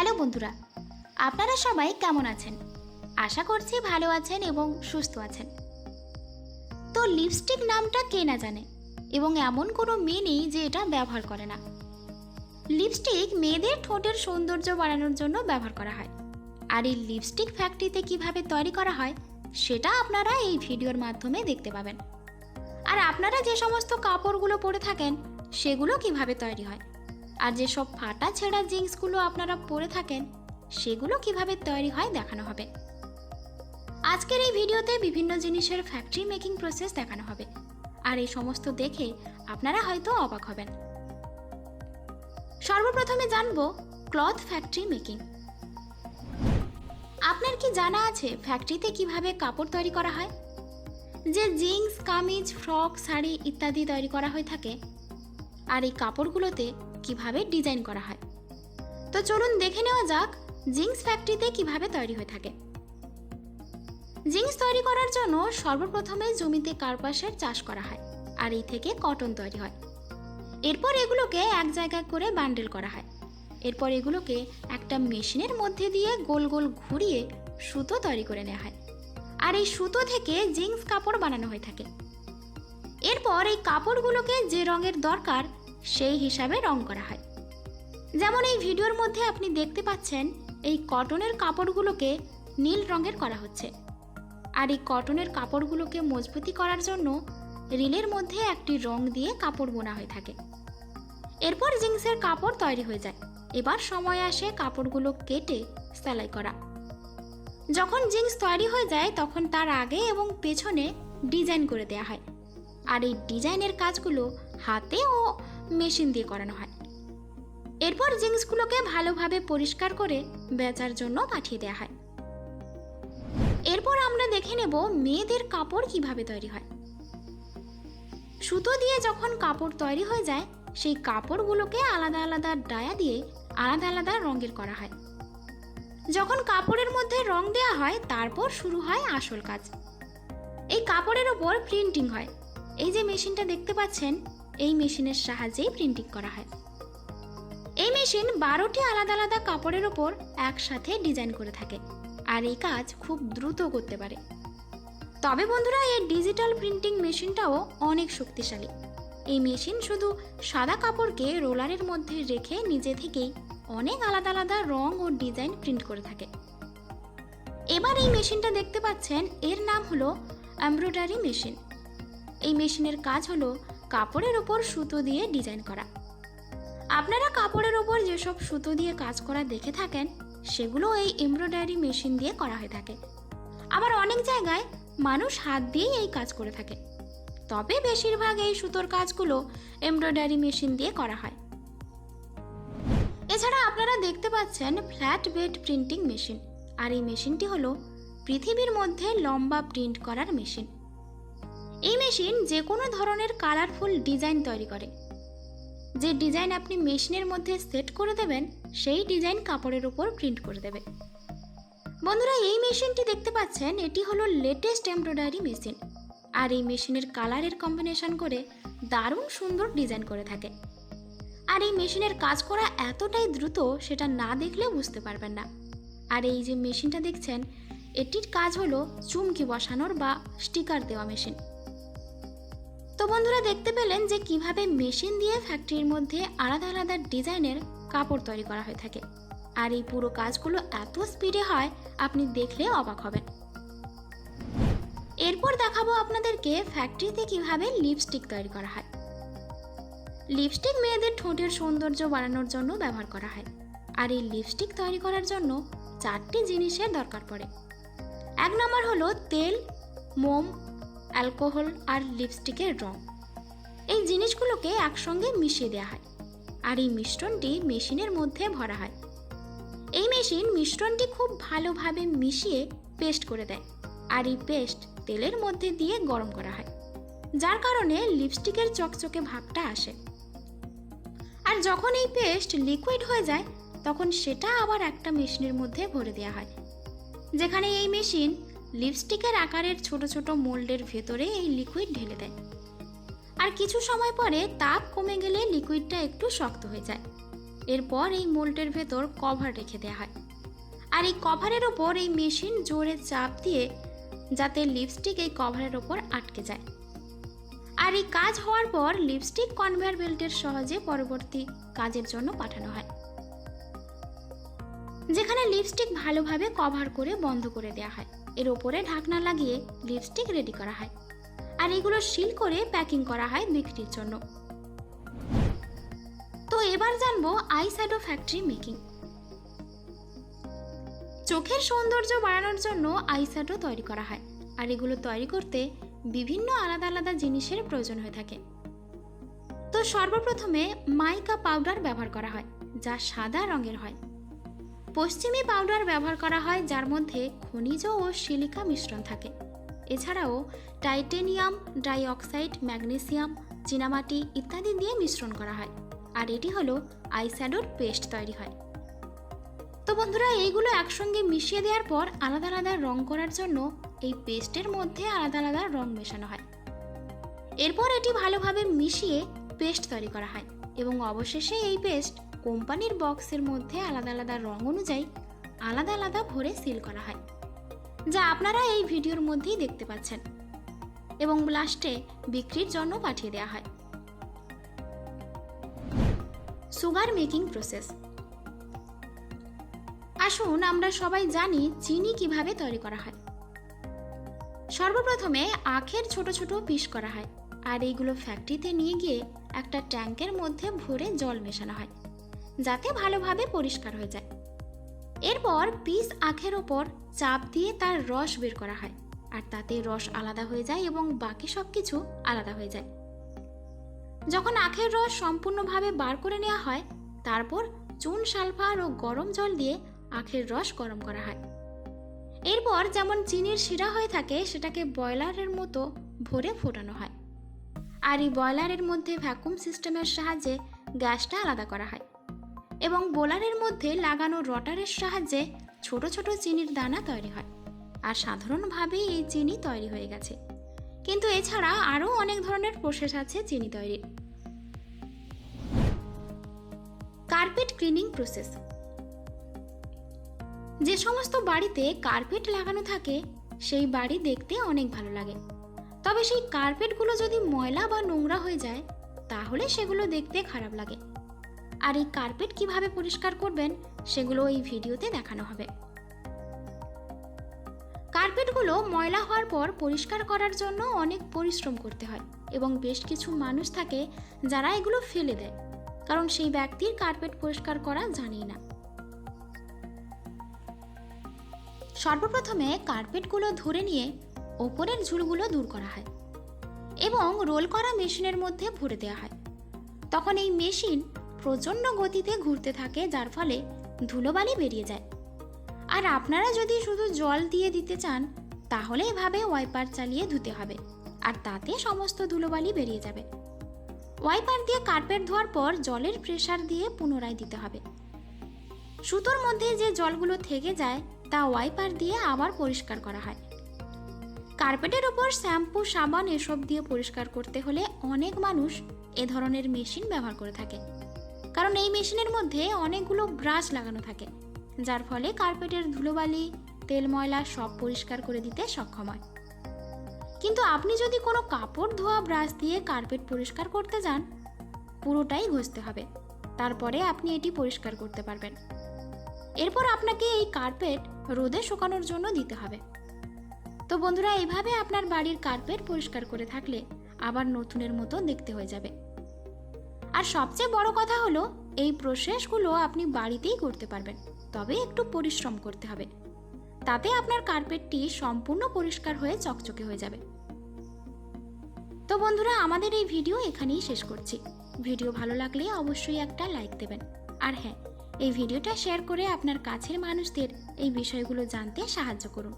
Hello বন্ধুরা, আপনারা সবাই কেমন আছেন? আশা করছি ভালো আছেন এবং সুস্থ আছেন। তো লিপস্টিক নামটা কে না জানে, এবং এমন কোনো মেয়ে নেই যে এটা ব্যবহার করে না। লিপস্টিক মেয়েদের ঠোঁটের সৌন্দর্য বাড়ানোর জন্য ব্যবহার করা হয়। আর এই লিপস্টিক ফ্যাক্টরিতে কিভাবে তৈরি করা হয় সেটা আপনারা এই ভিডিওর মাধ্যমে দেখতে পাবেন। আর আপনারা যে সমস্ত কাপড়গুলো পরে থাকেন সেগুলো কিভাবে তৈরি হয়, আর যেসব ফাটা ছেঁড়া জিন্সগুলো আপনারা পরে থাকেন সেগুলো কিভাবে তৈরি হয় দেখানো হবে। আজকের এই ভিডিওতে বিভিন্ন জিনিসের ফ্যাক্টরি মেকিং প্রসেস দেখানো হবে, আর এই সমস্ত দেখে আপনারা হয়তো অবাক হবেন। সর্বপ্রথমে জানবো ক্লথ ফ্যাক্টরি মেকিং। আপনার কি জানা আছে ফ্যাক্টরিতে কিভাবে কাপড় তৈরি করা হয়? যে জিন্স, কামিজ, ফ্রক, শাড়ি ইত্যাদি তৈরি করা হয়ে থাকে, আর এই কাপড়গুলোতে কিভাবে ডিজাইন করা হয়। তো চলুন দেখে নেওয়া যাক জিন্স ফ্যাক্টরিতে কিভাবে তৈরি হয়ে থাকে। জিন্স তৈরি করার জন্য সর্বপ্রথমে জমিতে কার্পাসের চাষ করা হয়, আর এই থেকে কটন তৈরি হয়। এরপর এগুলোকে এক জায়গায় করে বান্ডেল করা হয়। এরপর এগুলোকে একটা মেশিনের মধ্যে দিয়ে গোল গোল ঘুরিয়ে সুতো তৈরি করে নেওয়া হয়, আর এই সুতো থেকে জিন্স কাপড় বানানো হয়ে থাকে। এরপর এই কাপড়গুলোকে যে রঙের দরকার সেই হিসাবে রং করা হয়। যেমন এই ভিডিওর মধ্যে আপনি দেখতে পাচ্ছেন এই কটনের কাপড়গুলোকে নীল রঙের করা হচ্ছে, আর এই কটনের কাপড়গুলোকে মজবুতি করার জন্য রিলের মধ্যে একটি রং দিয়ে কাপড় বোনা হয়ে থাকে। এরপর জিন্সের কাপড় তৈরি হয়ে যায়। এবার সময় আসে কাপড়গুলো কেটে সেলাই করা। যখন জিন্স তৈরি হয়ে যায় তখন তার আগে এবং পেছনে ডিজাইন করে দেওয়া হয়, আর এই ডিজাইনের কাজগুলো হাতে ও মেশিন দিয়ে করানো হয়। এরপর জিন্সগুলোকে ভালোভাবে পরিষ্কার করে বেচার জন্য পাঠিয়ে দেওয়া হয়। এরপর আমরা দেখে নেব মেয়েদের কাপড় কিভাবে তৈরি হয়। সুতো দিয়ে যখন কাপড় তৈরি হয়ে যায় সেই কাপড়গুলোকে আলাদা আলাদা ডায়া দিয়ে আলাদা আলাদা রঙের করা হয়। যখন কাপড়ের মধ্যে রং দেওয়া হয় তারপর শুরু হয় আসল কাজ। এই কাপড়ের ওপর প্রিন্টিং হয়। এই যে মেশিনটা দেখতে পাচ্ছেন, এই মেশিনের সাহায্যেই প্রিন্টিং করা হয়। এই মেশিন 12টি আলাদা আলাদা কাপড়ের ওপর একসাথে ডিজাইন করে থাকে, আর এই কাজ খুব দ্রুত করতে পারে। তবে বন্ধুরা, এই ডিজিটাল প্রিন্টিং মেশিনটাও অনেক শক্তিশালী। এই মেশিন শুধু সাদা কাপড়কে রোলারের মধ্যে রেখে নিজে থেকেই অনেক আলাদা আলাদা রং ও ডিজাইন প্রিন্ট করে থাকে। এবার এই মেশিনটা দেখতে পাচ্ছেন, এর নাম হলো এমব্রয়ডারি মেশিন। এই মেশিনের কাজ হলো কাপড়ের ওপর সুতো দিয়ে ডিজাইন করা। আপনারা কাপড়ের ওপর যেসব সুতো দিয়ে কাজ করা দেখে থাকেন সেগুলো এই এমব্রয়ডারি মেশিন দিয়ে করা হয়ে থাকে। আবার অনেক জায়গায় মানুষ হাত দিয়েই এই কাজ করে থাকে, তবে বেশিরভাগ এই সুতোর কাজগুলো এমব্রয়ডারি মেশিন দিয়ে করা হয়। এছাড়া আপনারা দেখতে পাচ্ছেন ফ্ল্যাট বেড প্রিন্টিং মেশিন, আর এই মেশিনটি হলো পৃথিবীর মধ্যে লম্বা প্রিন্ট করার মেশিন। এই মেশিন যে কোনো ধরনের কালারফুল ডিজাইন তৈরি করে। যে ডিজাইন আপনি মেশিনের মধ্যে সেট করে দেবেন সেই ডিজাইন কাপড়ের উপর প্রিন্ট করে দেবে। বন্ধুরা, এই মেশিনটি দেখতে পাচ্ছেন, এটি হলো লেটেস্ট এমব্রয়ডারি মেশিন, আর এই মেশিনের কালারের কম্বিনেশন করে দারুণ সুন্দর ডিজাইন করে থাকে। আর এই মেশিনের কাজ করা এতটাই দ্রুত সেটা না দেখলে বুঝতে পারবেন না। আর এই যে মেশিনটা দেখছেন, এটির কাজ হলো চুমকি বসানোর বা স্টিকার দেওয়া মেশিন। তো বন্ধুরা, দেখতে পেলেন যে কিভাবে মেশিন দিয়ে ফ্যাক্টরির মধ্যে আলাদা আলাদা ডিজাইনের কাপড় তৈরি করা হয়ে থাকে, আর এই পুরো কাজগুলো এত স্পিডে হয় আপনি দেখলে অবাক হবেন। এরপর দেখাবো আপনাদেরকে ফ্যাক্টরিতে কিভাবে লিপস্টিক তৈরি করা হয়। লিপস্টিক মেয়েদের ঠোঁটের সৌন্দর্য বাড়ানোর জন্য ব্যবহার করা হয়, আর এই লিপস্টিক তৈরি করার জন্য 4টি জিনিসের দরকার পড়ে। 1 নম্বর হলো তেল, মোম, অ্যালকোহল আর লিপস্টিকের রং। এই জিনিসগুলোকে একসঙ্গে মিশিয়ে দেওয়া হয়, আর এই মিশ্রণটি মেশিনের মধ্যে ভরা হয়। এই মেশিন মিশ্রণটি খুব ভালোভাবে মিশিয়ে পেস্ট করে দেয়, আর এই পেস্ট তেলের মধ্যে দিয়ে গরম করা হয়, যার কারণে লিপস্টিকের চকচকে ভাবটা আসে। আর যখন এই পেস্ট লিকুইড হয়ে যায় তখন সেটা আবার একটা মেশিনের মধ্যে ভরে দেওয়া হয়, যেখানে এই মেশিন লিপস্টিকের আকারের ছোট ছোট মোল্ডের ভেতরে এই লিকুইড ঢেলে দেয়। আর কিছু সময় পরে তাপ কমে গেলে লিকুইডটা একটু শক্ত হয়ে যায়, এরপর এই মোল্ডের ভেতর কভার রেখে দেওয়া হয়, আর এই কভারের ওপর এই মেশিন জোরে চাপ দিয়ে যাতে লিপস্টিক এই কভারের ওপর আটকে যায়। আর এই কাজ হওয়ার পর লিপস্টিক কনভেয়ার বেল্টের সহায়তায় পরবর্তী কাজের জন্য পাঠানো হয়, যেখানে লিপস্টিক ভালোভাবে কভার করে বন্ধ করে দেওয়া হয়। এর ওপরে ঢাকনা লাগিয়ে লিপস্টিক রেডি করা হয়, আর এগুলো সিল করে প্যাকিং করা হয় বিক্রির জন্য। তো এবার জানবো আই শ্যাডো ফ্যাক্টরি মেকিং। চোখের সৌন্দর্য বাড়ানোর জন্য আই শ্যাডো তৈরি করা হয়, আর এগুলো তৈরি করতে বিভিন্ন আলাদা আলাদা জিনিসের প্রয়োজন হয়ে থাকে। তো সর্বপ্রথমে মাইকা পাউডার ব্যবহার করা হয়, যা সাদা রঙের হয়। পশ্চিমী পাউডার ব্যবহার করা হয়, যার মধ্যে খনিজ ও সিলিকা মিশ্রণ থাকে। এছাড়াও টাইটেনিয়াম ডাইঅক্সাইড, ম্যাগনেসিয়াম, চীনামাটি ইত্যাদি দিয়ে মিশ্রণ করা হয়, আর এটি হলো আই শ্যাডোর পেস্ট তৈরি হয়। তো বন্ধুরা, এইগুলো একসঙ্গে মিশিয়ে দেওয়ার পর আলাদা আলাদা রং করার জন্য এই পেস্টের মধ্যে আলাদা আলাদা রং মেশানো হয়। এরপর এটি ভালোভাবে মিশিয়ে পেস্ট তৈরি করা হয়, এবং অবশেষে এই পেস্ট কোম্পানির বক্সের মধ্যে আলাদা আলাদা রং অনুযায়ী আলাদা আলাদা ভরে সিল করা হয়, যা আপনারা এই ভিডিওর মধ্যেই দেখতে পাচ্ছেন, এবং লাস্টে বিক্রির জন্য পাঠিয়ে দেওয়া হয়। Sugar making process. আসুন আমরা সবাই জানি চিনি কিভাবে তৈরি করা হয়। সর্বপ্রথমে আখের ছোট ছোট পিস করা হয়, আর এইগুলো ফ্যাক্টরিতে নিয়ে গিয়ে একটা ট্যাঙ্কের মধ্যে ভরে জল মেশানো হয়, যাতে ভালোভাবে পরিষ্কার হয়ে যায়। এরপর পিস আখের ওপর চাপ দিয়ে তার রস বের করা হয়, আর তাতে রস আলাদা হয়ে যায় এবং বাকি সব কিছু আলাদা হয়ে যায়। যখন আখের রস সম্পূর্ণভাবে বার করে নেওয়া হয়, তারপর চুন, সালফার ও গরম জল দিয়ে আখের রস গরম করা হয়। এরপর যেমন চিনির শিরা হয়ে থাকে, সেটাকে বয়লারের মতো ভরে ফোটানো হয়, আর এই বয়লারের মধ্যে ভ্যাকুয়াম সিস্টেমের সাহায্যে গ্যাসটা আলাদা করা হয়, এবং বোলারের মধ্যে লাগানো রটারের সাহায্যে ছোট ছোট চিনির দানা তৈরি হয়। আর সাধারণভাবে এই চিনি তৈরি হয়ে গেছে, কিন্তু এছাড়া আরও অনেক ধরনের প্রসেস আছে চিনি তৈরির। Carpet cleaning process. যে সমস্ত বাড়িতে কার্পেট লাগানো থাকে, সেই বাড়ি দেখতে অনেক ভালো লাগে, তবে সেই কার্পেটগুলো যদি ময়লা বা নোংরা হয়ে যায়, তাহলে সেগুলো দেখতে খারাপ লাগে। আর এই কার্পেট কিভাবে পরিষ্কার করবেন, সেগুলো এই ভিডিওতে দেখানো হবে। কার্পেটগুলো ময়লা হওয়ার পর পরিষ্কার করার জন্য অনেক পরিশ্রম করতে হয়, এবং বেশ কিছু মানুষ থাকে যারা এগুলো ফেলে দেয়, কারণ সেই ব্যক্তির কার্পেট পরিষ্কার করা জানেই না। সর্বপ্রথমে কার্পেটগুলো ধরে নিয়ে ওপরের ঝুলগুলো দূর করা হয়, এবং রোল করা মেশিনের মধ্যে ভরে দেওয়া হয়। তখন এই মেশিন প্রচণ্ড গতিতে ঘুরতে থাকে, যার ফলে ধুলোবালি বেরিয়ে যায়। আর আপনারা যদি শুধু জল দিয়ে দিতে চান, তাহলে এভাবে ওয়াইপার চালিয়ে ধুতে হবে, আর তাতে সমস্ত ধুলোবালি বেরিয়ে যাবে। ওয়াইপার দিয়ে কার্পেট ধোয়ার পর জলের প্রেসার দিয়ে পুনরায় দিতে হবে। সুতোর মধ্যে যে জলগুলো থেকে যায়, তা ওয়াইপার দিয়ে আবার পরিষ্কার করা হয়। কার্পেটের ওপর শ্যাম্পু, সাবান এসব দিয়ে পরিষ্কার করতে হলে অনেক মানুষ এ ধরনের মেশিন ব্যবহার করে থাকে, কারণ এই মেশিনের মধ্যে অনেকগুলো ব্রাশ লাগানো থাকে, যার ফলে কার্পেটের ধুলোবালি, তেল, ময়লা সব পরিষ্কার করে দিতে সক্ষম হয়। কিন্তু আপনি যদি কোনো কাপড় ধোয়া ব্রাশ দিয়ে কার্পেট পরিষ্কার করতে যান, পুরোটাই ঘষতে হবে, তারপরে আপনি এটি পরিষ্কার করতে পারবেন। এরপর আপনাকে এই কার্পেট রোদে শুকানোর জন্য দিতে হবে। তো বন্ধুরা, এইভাবে আপনার বাড়ির কার্পেট পরিষ্কার করে থাকলে আবার নতুনের মতো দেখতে হয়ে যাবে। আর সবচেয়ে বড় কথা হলো, এই প্রসেসগুলো আপনি বাড়িতেই করতে পারবেন, তবে একটু পরিশ্রম করতে হবে। তাতে আপনার কার্পেটটি সম্পূর্ণ পরিষ্কার হয়ে চকচকে হয়ে যাবে। তো বন্ধুরা, আমাদের এই ভিডিও এখানেই শেষ করছি। ভিডিও ভালো লাগলে অবশ্যই একটা লাইক দেবেন, আর হ্যাঁ, এই ভিডিওটা শেয়ার করে আপনার কাছের মানুষদের এই বিষয়গুলো জানতে সাহায্য করুন।